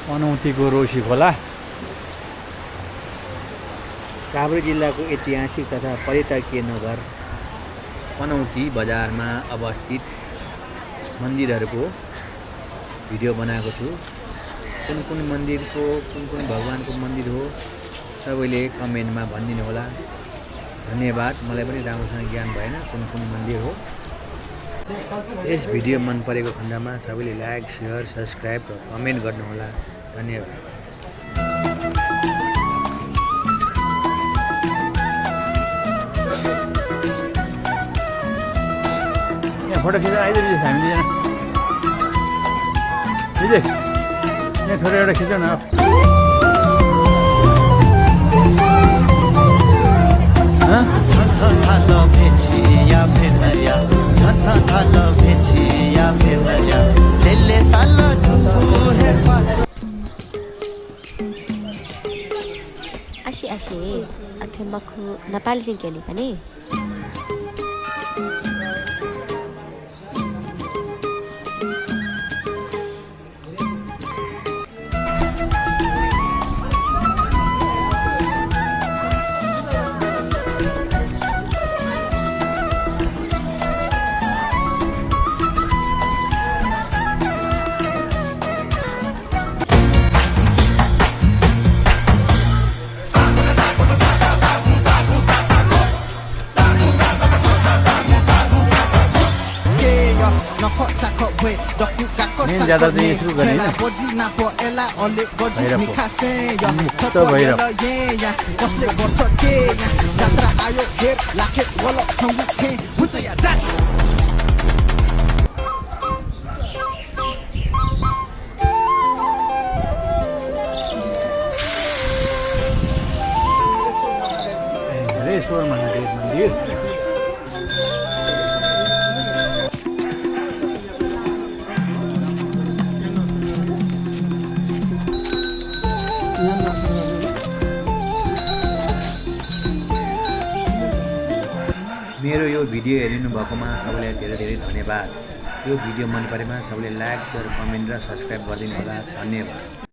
पनौतीको Rosy खोला काभ्रे जिल्लाको ऐतिहासिक तथा पर्यटकीय नगर पनौती बजारमा अवस्थित मन्दिरहरूको भिडियो बनाएको छु। कुन कुन मन्दिरको कुन कुन भगवानको मन्दिर हो सबैले कमेन्टमा भनिदिनु होला। धन्यवाद। मलाई पनि राम्रोसँग ज्ञान भएन कुन कुन मन्दिर हो। यस भिडियो मन परेको खण्डमा सबैले लाइक, शेयर, सब्स्क्राइब र कमेन्ट गर्नुहोला। धन्यवाद। यहाँ फोटो खिच्न आइदिनु हामी दुईजना। विजय यहाँ थोरै एउटा खिचौँ न। Asi-asi, akhir maku napal sing kani kani. Main ज्यादा चाहिँ सुरु गर्ने धरेश्वर महादेव मन्दिर। मेरो यो भिडियो हेरिनु भएकोमा सबैलाई धेरै धेरै धन्यवाद। यो भिडियो मन परेमा सबैले लाइक, शेयर, कमेन्ट र सब्स्क्राइब गरिदिनु होला। धन्यवाद।